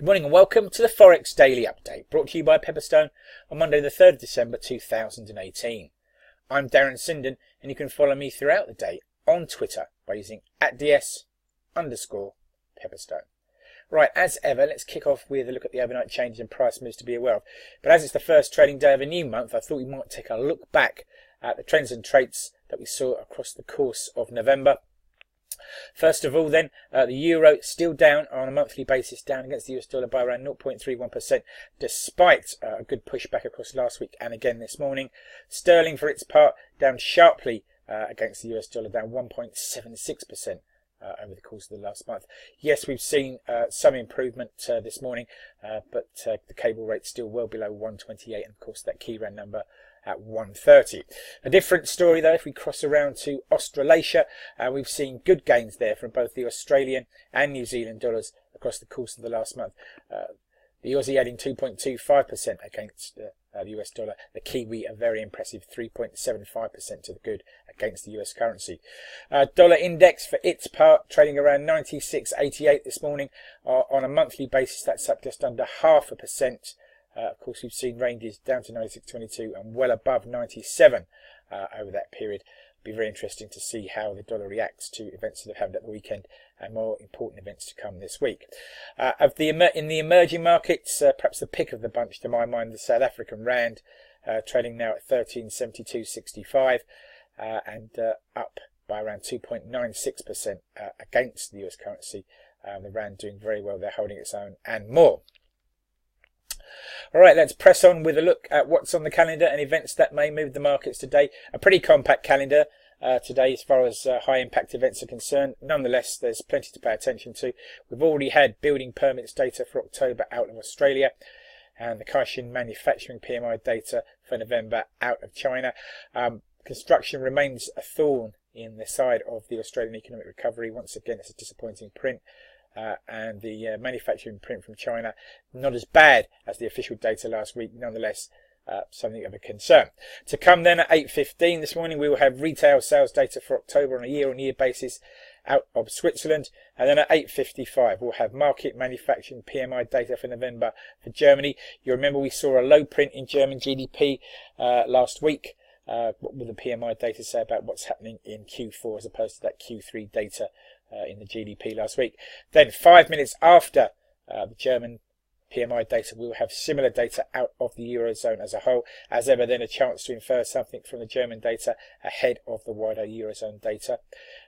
Good morning and welcome to the Forex Daily Update, brought to you by Pepperstone on Monday the 3rd of December 2018. I'm Darren Sinden and you can follow me throughout the day on Twitter by using @DS_Pepperstone. Right, as ever, let's kick off with a look at the overnight changes and price moves to be aware of. But as it's the first trading day of a new month, I thought we might take a look back at the trends and traits that we saw across the course of November. First of all then, the euro still down on a monthly basis, down against the US dollar by around 0.31%, despite a good pushback across last week and again this morning. Sterling, for its part, down sharply against the US dollar, down 1.76% over the course of the last month. Yes, we've seen some improvement this morning, but the cable rate's still well below 128, and of course that key rand number at 130. A different story though if we cross around to Australasia. We've seen good gains there from both the Australian and New Zealand dollars across the course of the last month. The Aussie adding 2.25% against the US dollar. The Kiwi a very impressive 3.75% to the good against the US currency. Dollar index for its part trading around 96.88 this morning. On a monthly basis that's up just under 0.5%. Of course, we've seen ranges down to 96.22 and well above 97 over that period. It'll be very interesting to see how the dollar reacts to events that have happened at the weekend and more important events to come this week. In the emerging markets, perhaps the pick of the bunch to my mind, the South African rand, trading now at 13.7265 and up by around 2.96% against the US currency. The rand doing very well there, holding its own and more. Alright, let's press on with a look at what's on the calendar and events that may move the markets today. A pretty compact calendar today as far as high impact events are concerned. Nonetheless, there's plenty to pay attention to. We've already had building permits data for October out of Australia, and the Caixin manufacturing PMI data for November out of China. Construction remains a thorn in the side of the Australian economic recovery. Once again, it's a disappointing print. And the manufacturing print from China, not as bad as the official data last week, nonetheless something of a concern. To come then at 8:15 this morning, we will have retail sales data for October on a year-on-year basis out of Switzerland, and then at 8:55 we'll have market manufacturing PMI data for November for Germany. You remember we saw a low print in German GDP last week. What will the PMI data say about what's happening in Q4 as opposed to that Q3 data in the GDP last week? Then 5 minutes after the German PMI data, we'll have similar data out of the Eurozone as a whole. As ever, then a chance to infer something from the German data ahead of the wider Eurozone data.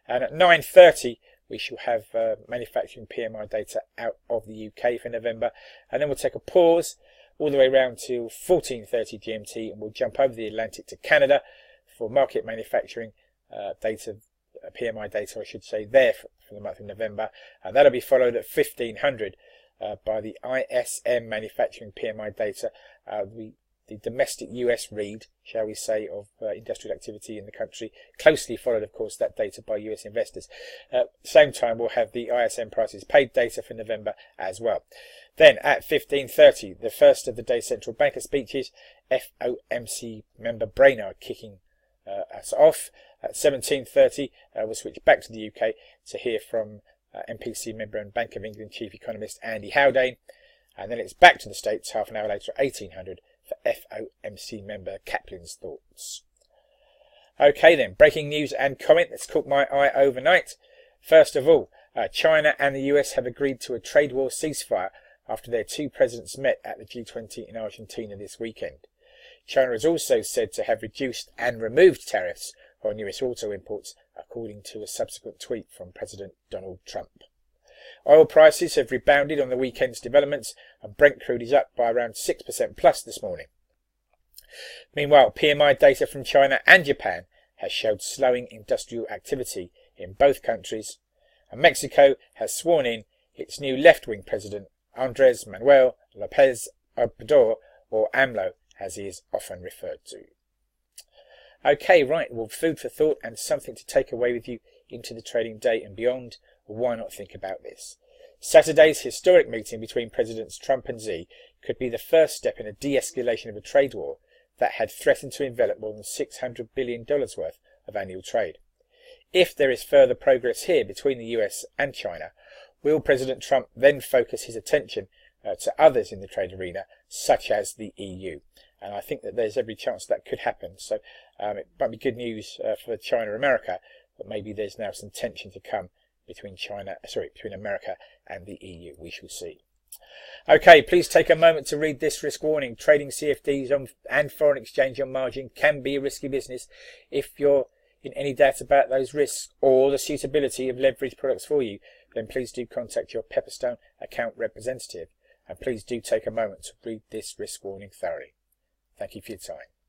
And at 9:30, we shall have manufacturing PMI data out of the UK for November. And then we'll take a pause all the way around to 14:30 GMT, and we'll jump over the Atlantic to Canada for market manufacturing data, PMI data I should say, there for the month of November, and that'll be followed at 1500 by the ISM manufacturing PMI data, the domestic US read, shall we say, of industrial activity in the country, closely followed of course that data by US investors. Same time we'll have the ISM prices paid data for November as well. Then at 15:30, the first of the day's central banker speeches, FOMC member Brainard kicking us off. At 17:30 we'll switch back to the UK to hear from MPC member and Bank of England chief economist Andy Haldane, and then it's back to the States half an hour later at 1800 for FOMC member Kaplan's thoughts. Okay then, breaking news and comment that's caught my eye overnight. First of all, China and the US have agreed to a trade war ceasefire after their two presidents met at the G20 in Argentina this weekend. China is also said to have reduced and removed tariffs on US auto imports, according to a subsequent tweet from President Donald Trump. Oil prices have rebounded on the weekend's developments, and Brent crude is up by around 6% plus this morning. Meanwhile, PMI data from China and Japan has showed slowing industrial activity in both countries, and Mexico has sworn in its new left-wing president, Andrés Manuel López Obrador, or AMLO, as he is often referred to. Okay, right, well, food for thought and something to take away with you into the trading day and beyond. Why not think about this? Saturday's historic meeting between Presidents Trump and Xi could be the first step in a de-escalation of a trade war that had threatened to envelop more than $600 billion worth of annual trade. If there is further progress here between the US and China, will President Trump then focus his attention to others in the trade arena, such as the EU. And I think that there's every chance that could happen. So it might be good news for China, America, but maybe there's now some tension to come between between America and the EU. We shall see. Okay, please take a moment to read this risk warning. Trading CFDs and foreign exchange on margin can be a risky business. If you're in any doubt about those risks or the suitability of leverage products for you, then please do contact your Pepperstone account representative. And please do take a moment to read this risk warning thoroughly. Thank you for your time.